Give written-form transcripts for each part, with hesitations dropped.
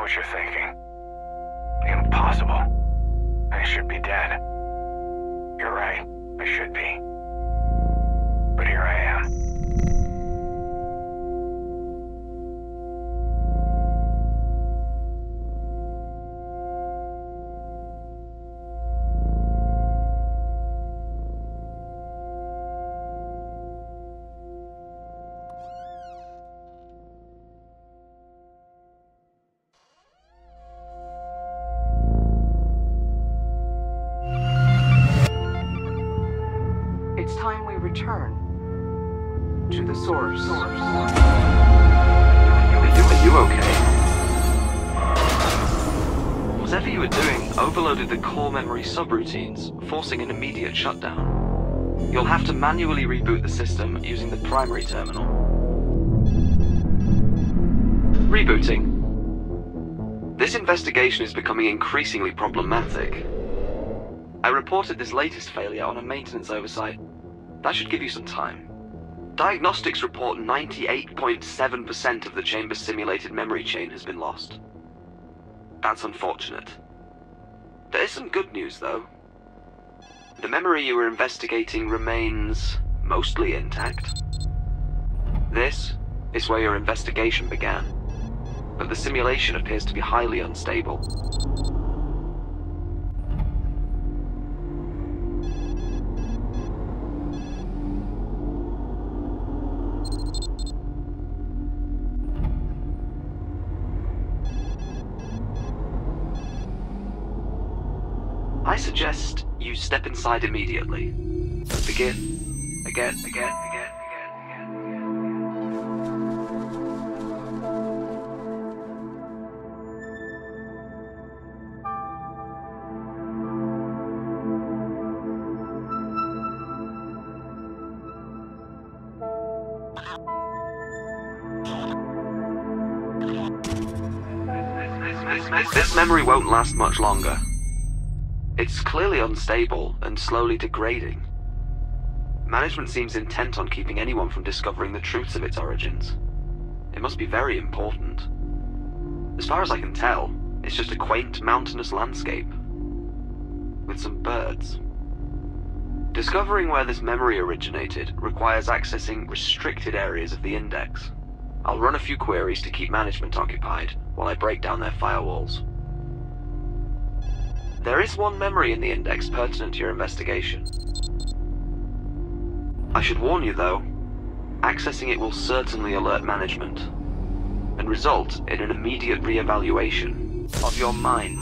what you're thinking. Impossible. I should be dead. You're right, I should be. But here I am. It's time we return to the source. Are you okay? Whatever you were doing overloaded the core memory subroutines, forcing an immediate shutdown. You'll have to manually reboot the system using the primary terminal. Rebooting. This investigation is becoming increasingly problematic. I reported this latest failure on a maintenance oversight. That should give you some time. Diagnostics report 98.7% of the chamber's simulated memory chain has been lost. That's unfortunate. There is some good news, though. The memory you were investigating remains mostly intact. This is where your investigation began, but the simulation appears to be highly unstable. I suggest you step inside immediately. Begin. Again. This memory won't last much longer. It's clearly unstable and slowly degrading. Management seems intent on keeping anyone from discovering the truths of its origins. It must be very important. As far as I can tell, it's just a quaint mountainous landscape with some birds. Discovering where this memory originated requires accessing restricted areas of the index. I'll run a few queries to keep management occupied while I break down their firewalls. There is one memory in the index pertinent to your investigation. I should warn you, though, accessing it will certainly alert management and result in an immediate re-evaluation of your mind.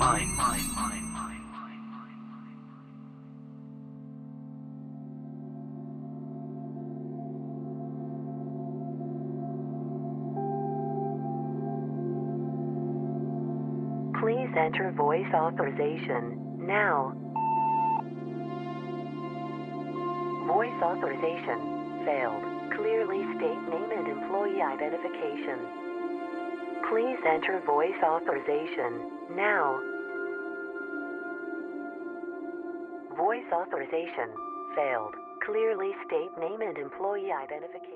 Please enter voice authorization now. Voice authorization failed. Clearly state name and employee identification. Please enter voice authorization now. Voice authorization failed. Clearly state name and employee identification.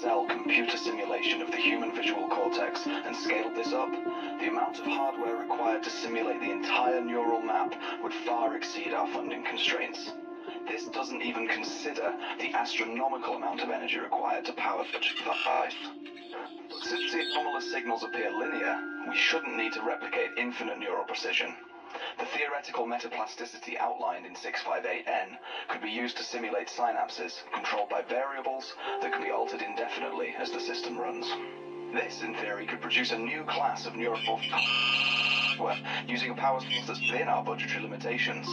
Cell computer simulation of the human visual cortex and scaled this up, the amount of hardware required to simulate the entire neural map would far exceed our funding constraints. This doesn't even consider the astronomical amount of energy required to power such a device. Since the anomalous signals appear linear, we shouldn't need to replicate infinite neural precision. The theoretical metaplasticity outlined in 658N could be used to simulate synapses controlled by variables that can be altered indefinitely as the system runs. This, in theory, could produce a new class of neural software using a power source that's within our budgetary limitations.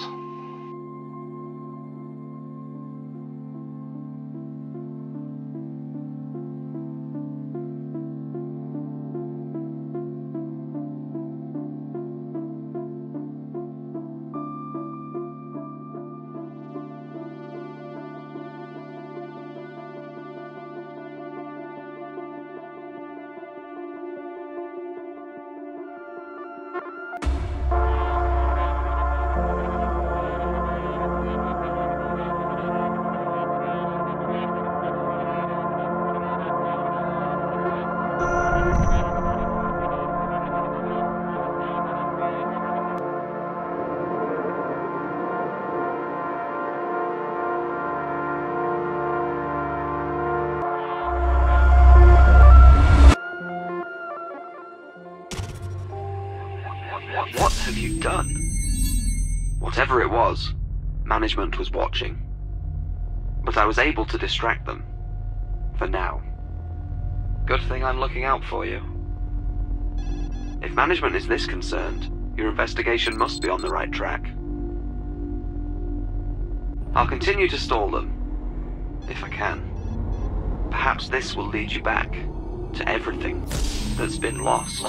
What have you done? Whatever it was, management was watching. But I was able to distract them. For now. Good thing I'm looking out for you. If management is this concerned, your investigation must be on the right track. I'll continue to stall them, if I can. Perhaps this will lead you back to everything that's been lost.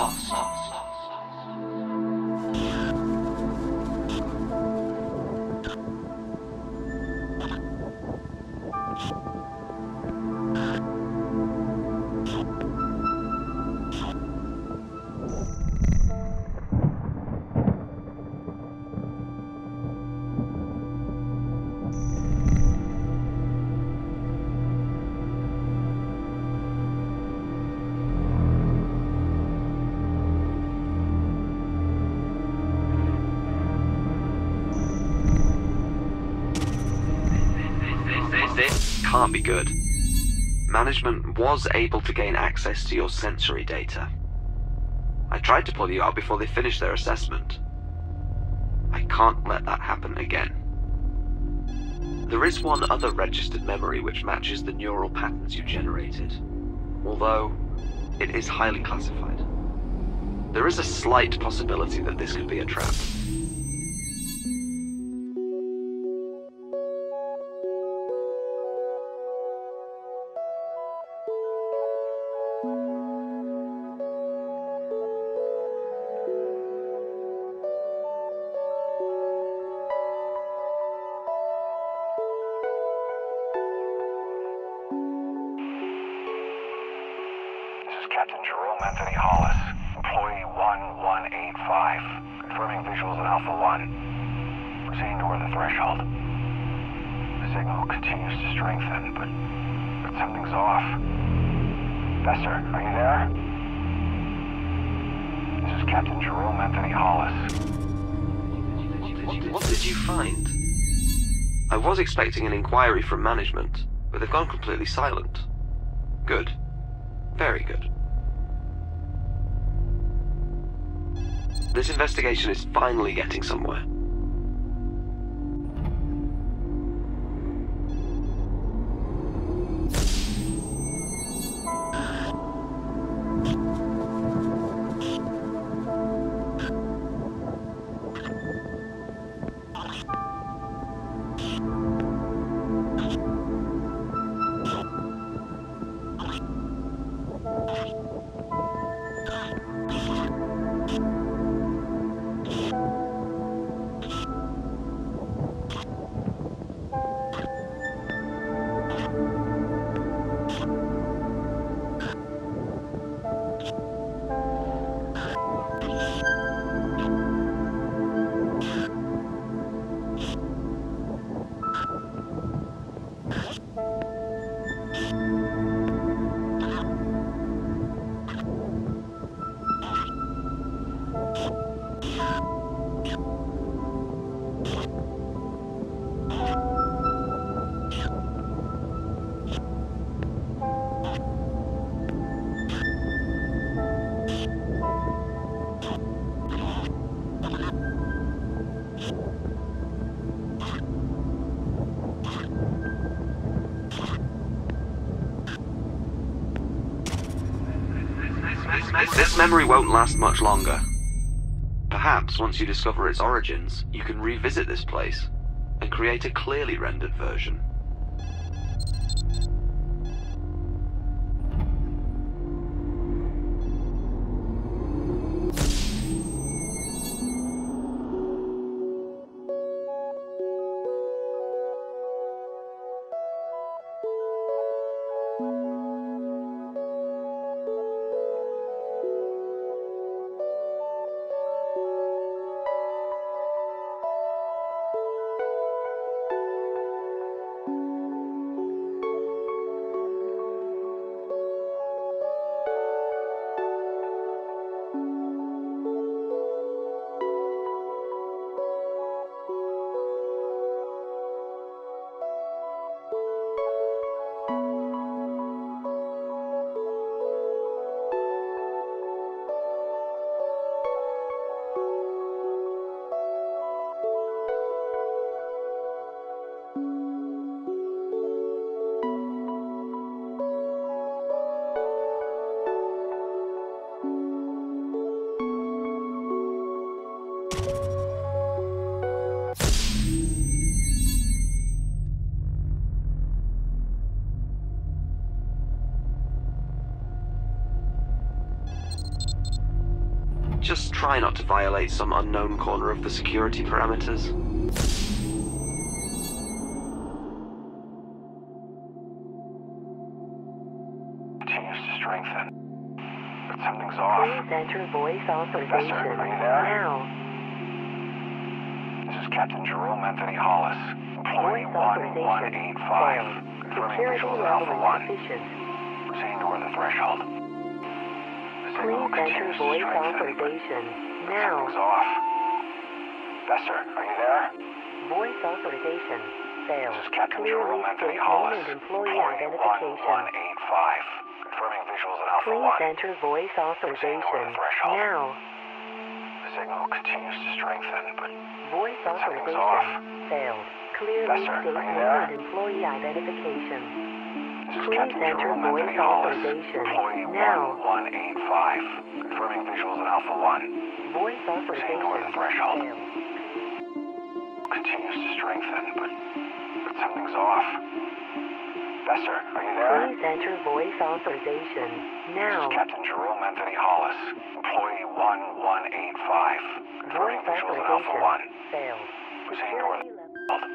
This can't be good. Management was able to gain access to your sensory data. I tried to pull you out before they finished their assessment. I can't let that happen again. There is one other registered memory which matches the neural patterns you generated, although it is highly classified. There is a slight possibility that this could be a trap. Captain Jerome Anthony Hollis, employee 1185, confirming visuals at Alpha 1. Proceeding toward the threshold. The signal continues to strengthen, but something's off. Besser, are you there? This is Captain Jerome Anthony Hollis. What did you find? I was expecting an inquiry from management, but they've gone completely silent. Good. Very good. This investigation is finally getting somewhere. This memory won't last much longer. Perhaps once you discover its origins, you can revisit this place and create a clearly rendered version. Just try not to violate some unknown corner of the security parameters. Continues to strengthen. But something's off. Please enter voice authorization Professor, are you there? now. This is Captain Jerome Anthony Hollis, employee Voice authorization 1185, failed. confirming Security visuals at level Alpha 1. insufficient. Proceeding toward the threshold. The signal Please enter continues to voice strengthen, authorization but now. something's off. Professor, are you there? Voice authorization failed. This is Captain Clearly Jerome Anthony state name Hollis, and employee employee identification. 1185, confirming visuals at Alpha Please 1. enter voice authorization threshold. now. The signal continues to strengthen, but Voice something's authorization off. failed. Clearly Professor, state are you name there? and employee identification. This is Please Captain enter Jerome voice Anthony Hollis, authorization employee now. 1185, confirming visuals at Alpha 1. Voice authorization toward the threshold. failed. Continues to strengthen, but something's off. Professor, are you there? Please enter voice authorization now. This is Captain Jerome Anthony Hollis, employee 1185, confirming Voice visuals at Alpha authorization 1. failed. Proceeding toward the Security level.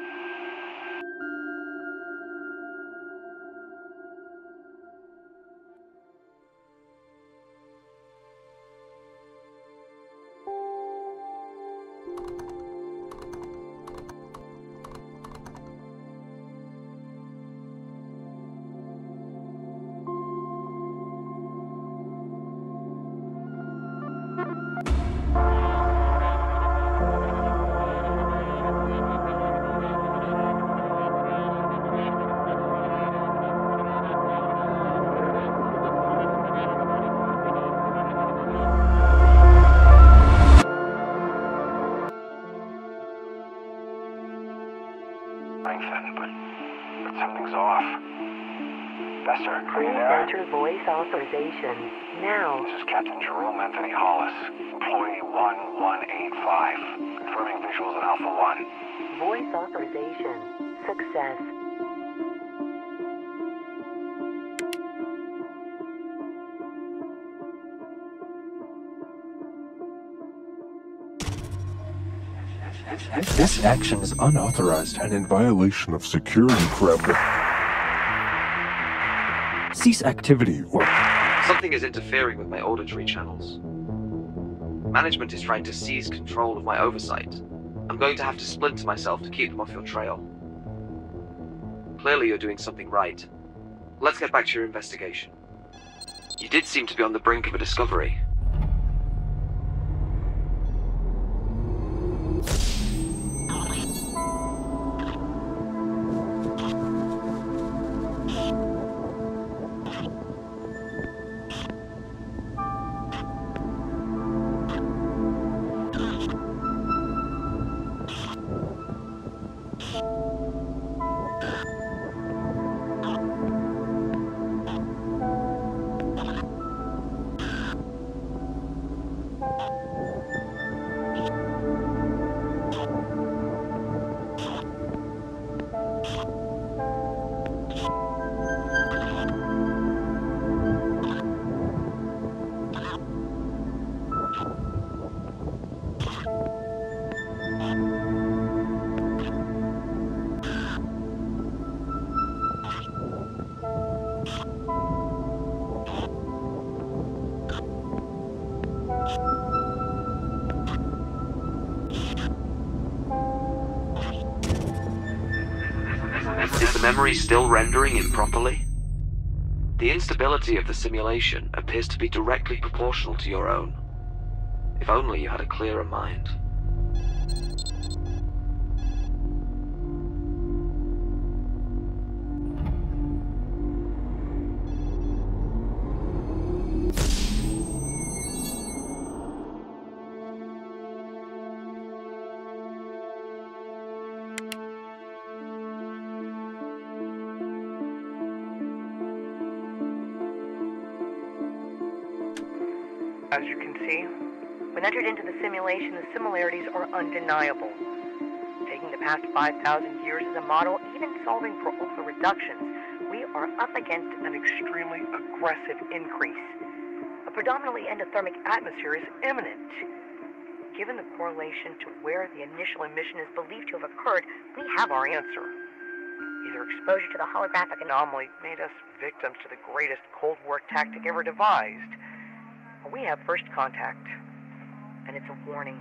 strengthen, but something's off. Professor, are you Please there? enter voice authorization now. This is Captain Jerome Anthony Hollis, employee 1185, confirming visuals at Alpha 1. Voice authorization success. This action is unauthorized and in violation of security parameters. Cease activity or... Something is interfering with my auditory channels. Management is trying to seize control of my oversight. I'm going to have to splinter myself to keep them off your trail. Clearly you're doing something right. Let's get back to your investigation. You did seem to be on the brink of a discovery. Is the memory still rendering improperly? The instability of the simulation appears to be directly proportional to your own. If only you had a clearer mind. As you can see, when entered into the simulation, the similarities are undeniable. Taking the past 5,000 years as a model, even solving for all the reductions, we are up against an extremely aggressive increase. A predominantly endothermic atmosphere is imminent. Given the correlation to where the initial emission is believed to have occurred, we have our answer. Either exposure to the holographic anomaly made us victims to the greatest Cold War tactic ever devised, or we have first contact, and it's a warning.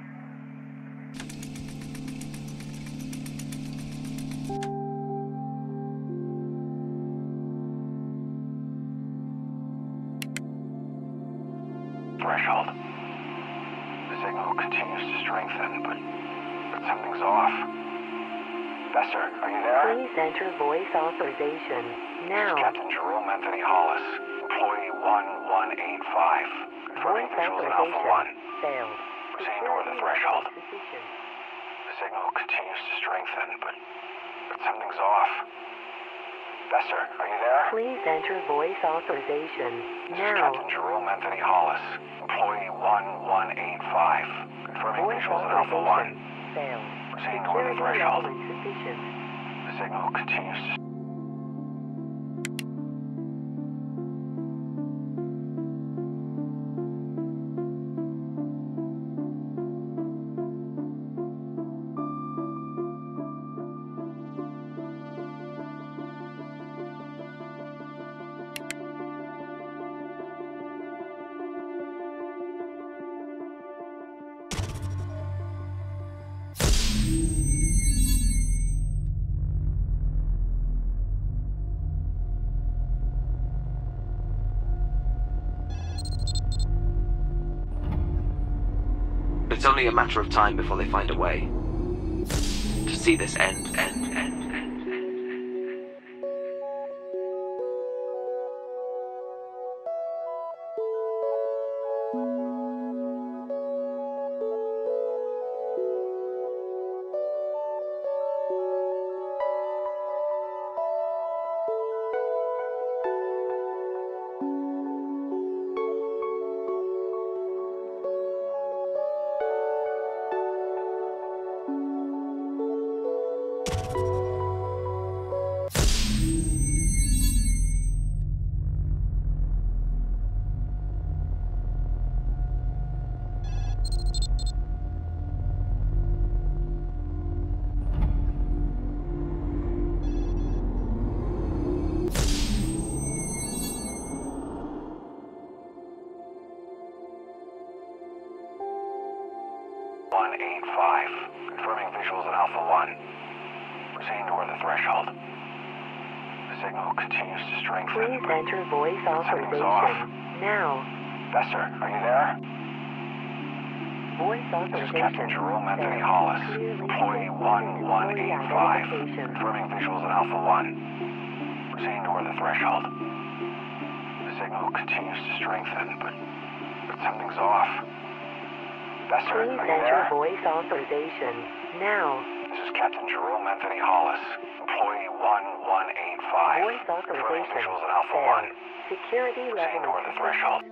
Threshold. The signal continues to strengthen, but something's off. Bester, are you there? Please enter voice authorization now. This is Captain Jerome Anthony Hollis, employee 1185. Confirming Voice visuals in Alpha authorization 1. failed. Proceeding toward the threshold. Suspicion. The signal continues to strengthen, but something's off. Bester, are you there? Please enter voice authorization This is now. Captain Jerome Anthony Hollis, employee 1185. Confirming Voice visuals in Alpha 1. authorization failed. Proceeding toward the Security threshold. level insufficient. The signal continues to... It's only a matter of time before they find a way to see this end. Confirming visuals in Alpha 1. Proceeding toward the threshold. The signal continues to strengthen. Please enter voice something's off. authorization now. Bester, are you there? Voice This is Captain authorization Jerome Anthony failed. Hollis, Clearly employee identification. 1185. Confirming visuals in Alpha 1. Proceeding toward the threshold. The signal continues to strengthen, but something's off. Bester, Please are you enter there? voice authorization now. This is Captain Jerome Anthony Hollis, employee 1185. Voice Confirming authorization visuals in Alpha failed. 1. Security Proceeding level toward the threshold.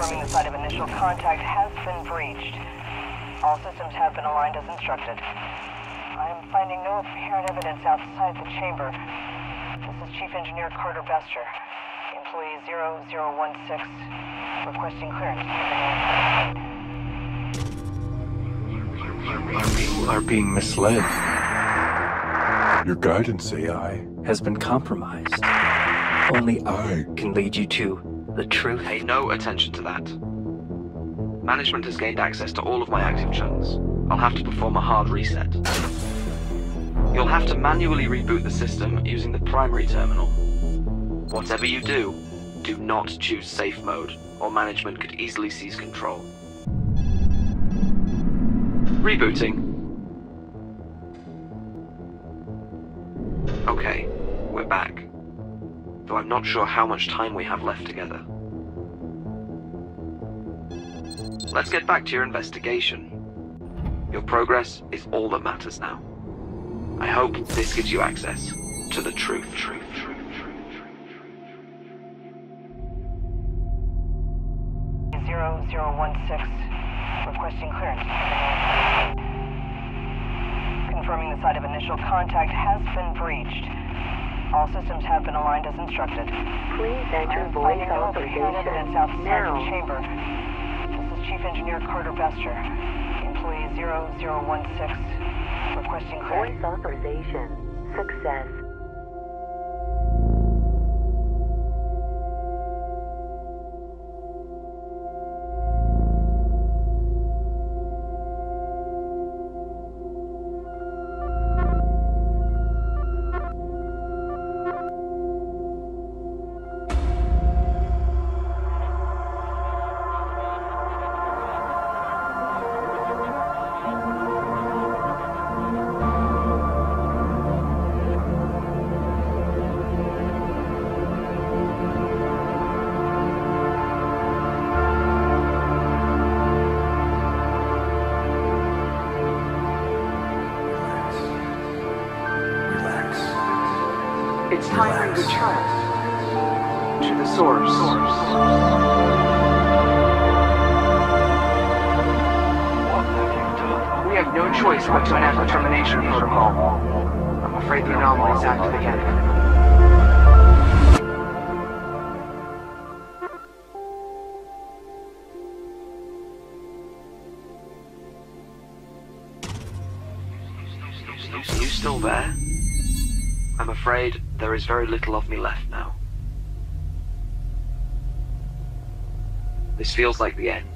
Confirming the site of initial contact has been breached. All systems have been aligned as instructed. I am finding no apparent evidence outside the chamber. This is Chief Engineer Carter Bester. Employee 0016. Requesting clearance. You are being misled. Your guidance AI Has been compromised. Only I can lead you to the truth. Pay no attention to that. Management has gained access to all of my active channels. I'll have to perform a hard reset. You'll have to manually reboot the system using the primary terminal. Whatever you do not choose safe mode, or management could easily seize control. Rebooting. Okay, we're back. Though I'm not sure how much time we have left together. Let's get back to your investigation. Your progress is all that matters now. I hope this gives you access to the truth. 0016. Requesting clearance. Confirming the site of initial contact has been breached. All systems have been aligned as instructed. Please enter I'm voice finding no apparent evidence authorization outside the now. chamber. This is Chief Engineer Carter Bester. Employee 0016. Requesting clearance. Voice authorization. Success. It's time we return to the source. We have no choice but to enact the termination protocol. I'm afraid the anomaly is active again. You still there? I'm afraid there is very little of me left now. This feels like the end.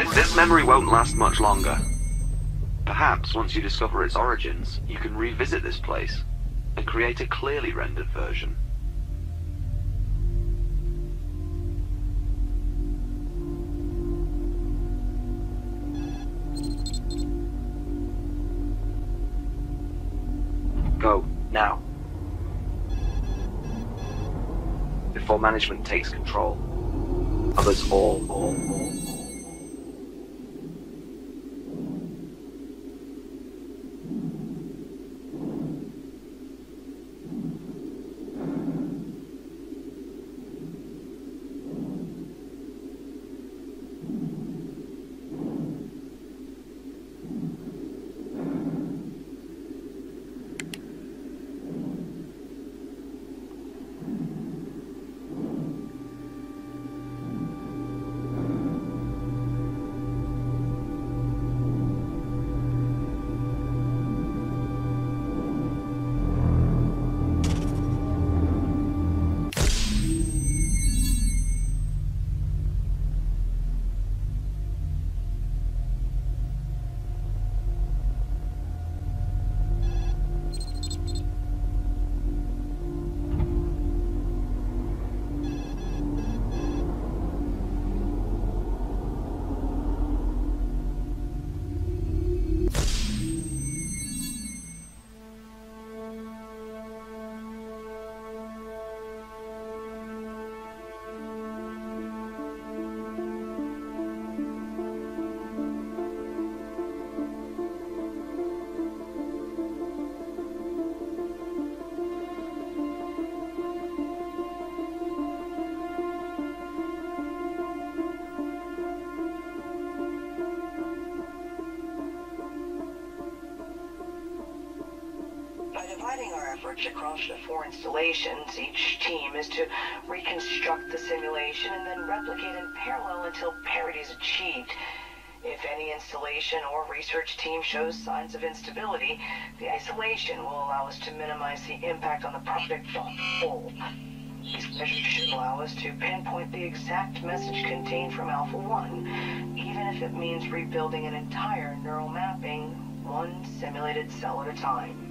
This memory won't last much longer. Perhaps once you discover its origins, you can revisit this place and create a clearly rendered version. Go, now. Before management takes control of us all. Across the 4 installations, each team is to reconstruct the simulation and then replicate in parallel until parity is achieved. If any installation or research team shows signs of instability, the isolation will allow us to minimize the impact on the project as a whole. These measures should allow us to pinpoint the exact message contained from Alpha 1, even if it means rebuilding an entire neural mapping, one simulated cell at a time.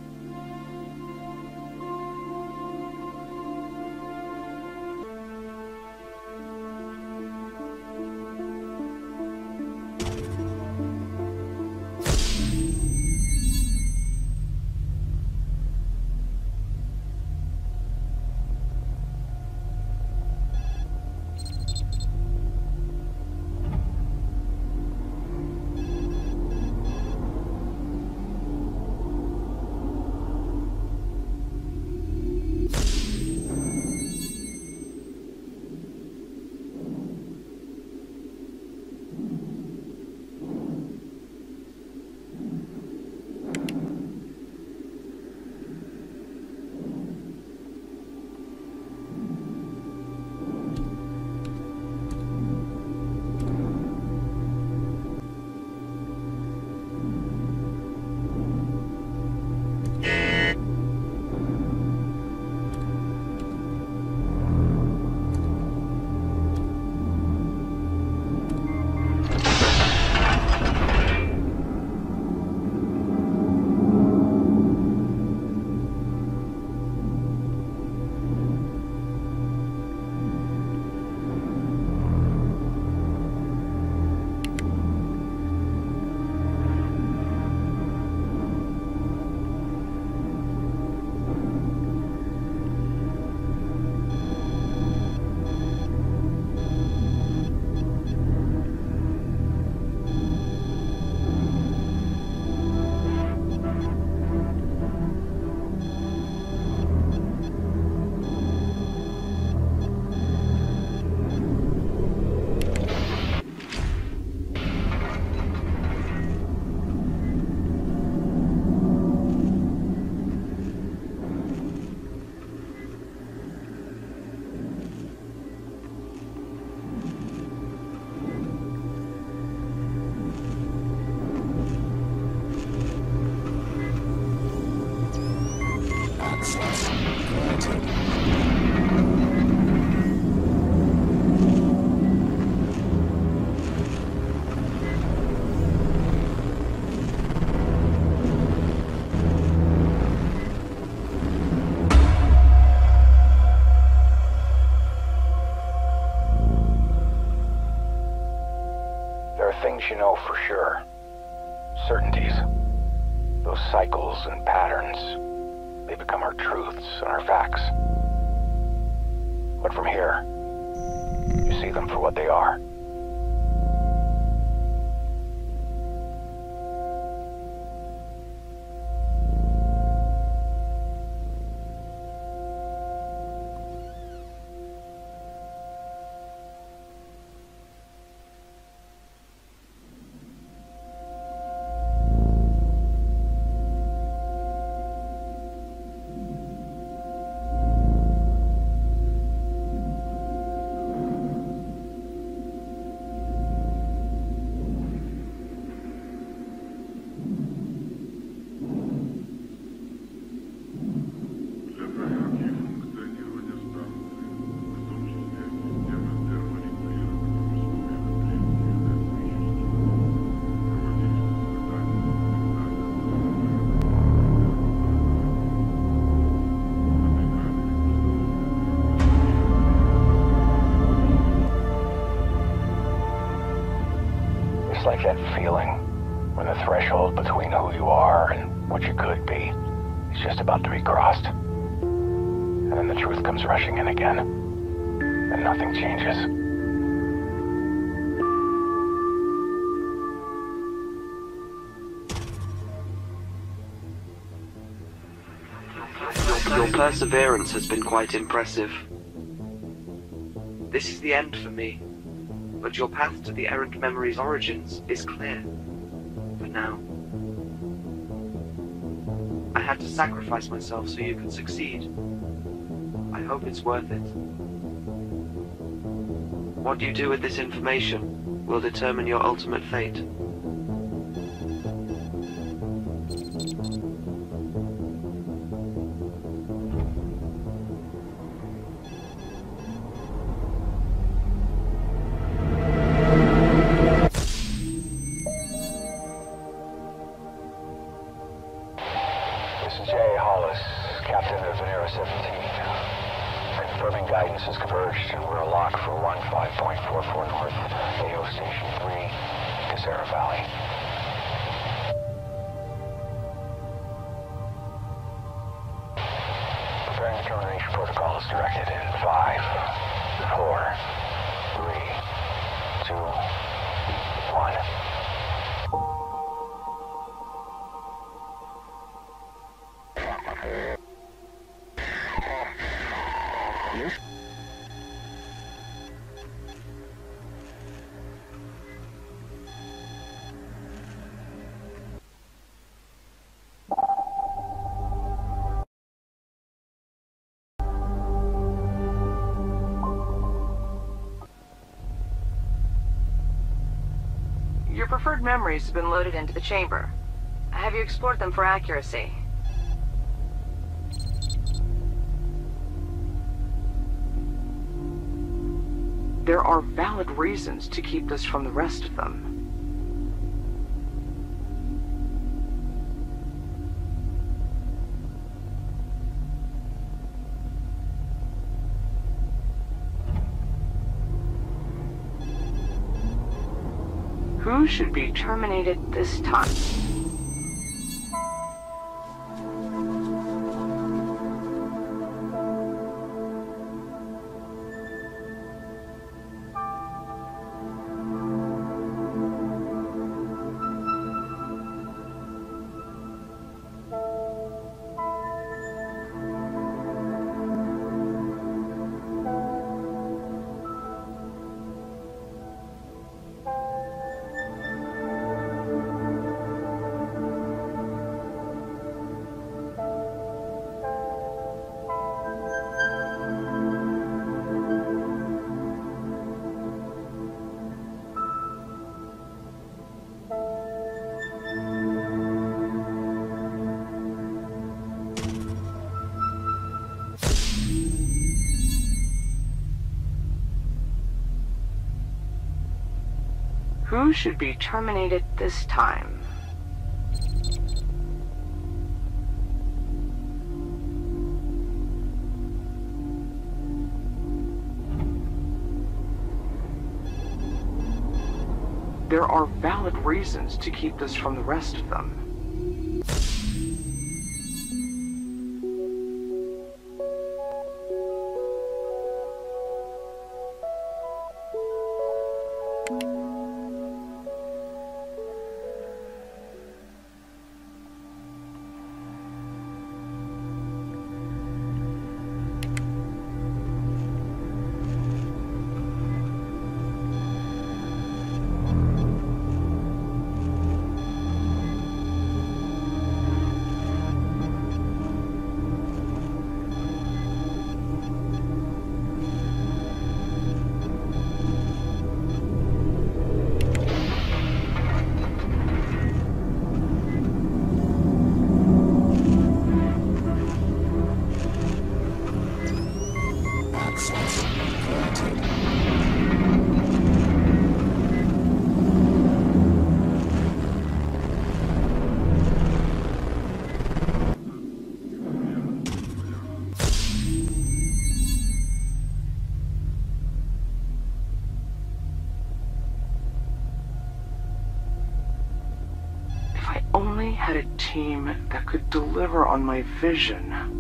you know for sure. Certainties. Those cycles and patterns, they become our truths and our facts. But from here, you see them for what they are. It's like that feeling when the threshold between who you are and what you could be is just about to be crossed. And then the truth comes rushing in again, and nothing changes. Your perseverance has been quite impressive. This is the end for me, but your path to the errant memory's origins is clear. For now. I had to sacrifice myself so you could succeed. I hope it's worth it. What you do with this information will determine your ultimate fate. Your preferred memories have been loaded into the chamber. Have you explored them for accuracy? There are valid reasons to keep this from the rest of them. Who should be terminated this time? Who should be terminated this time? there are valid reasons to keep this from the rest of them. Only had a team that could deliver on my vision.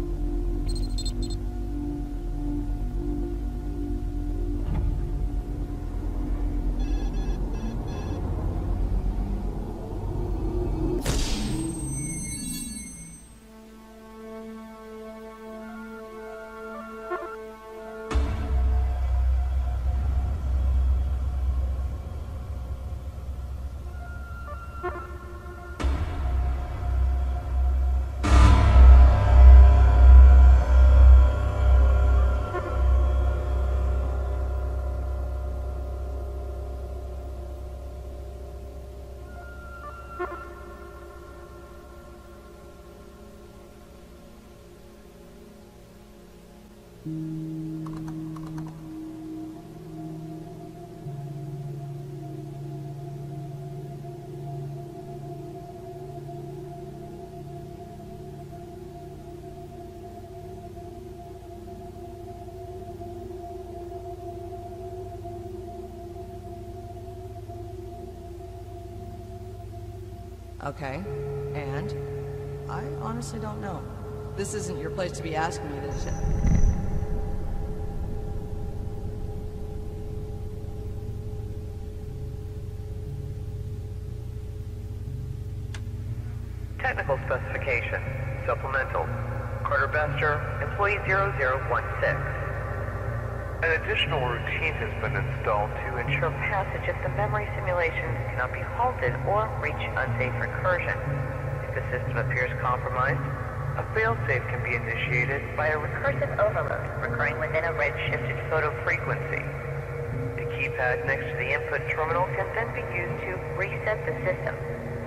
Okay, and? I honestly don't know. This isn't your place to be asking me this. Technical specification. Supplemental. Carter Bester, employee 0016. An additional routine has been installed to ensure passage of the memory simulations cannot be halted or reach unsafe recursion. If the system appears compromised, a failsafe can be initiated by a recursive overload recurring within a red-shifted photo frequency. The keypad next to the input terminal can then be used to reset the system,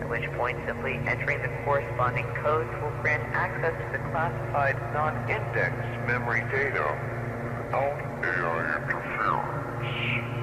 at which point simply entering the corresponding codes will grant access to the classified non-indexed memory data without AI interference.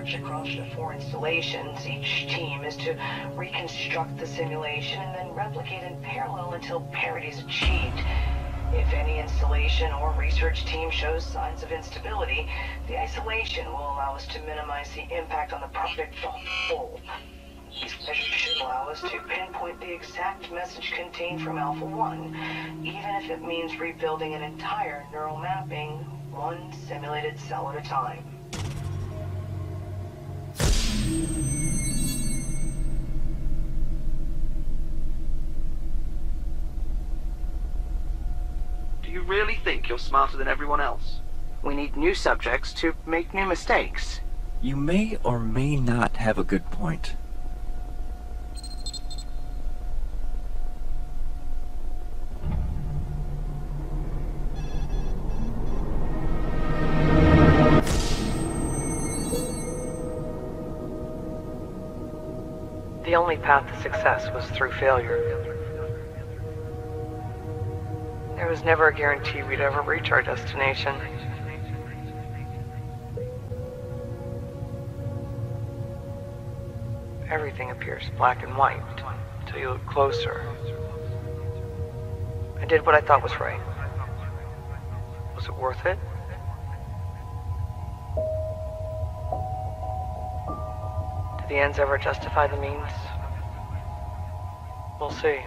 research across the 4 installations. Each team is to reconstruct the simulation and then replicate in parallel until parity is achieved. If any installation or research team shows signs of instability, the isolation will allow us to minimize the impact on the project as a whole. These measures should allow us to pinpoint the exact message contained from Alpha 1, even if it means rebuilding an entire neural mapping, one simulated cell at a time. Do you really think you're smarter than everyone else? We need new subjects to make new mistakes. You may or may not have a good point. The only path to success was through failure. There was never a guarantee we'd ever reach our destination. Everything appears black and white until you look closer. I did what I thought was right. Was it worth it? Did the ends ever justify the means? We'll see.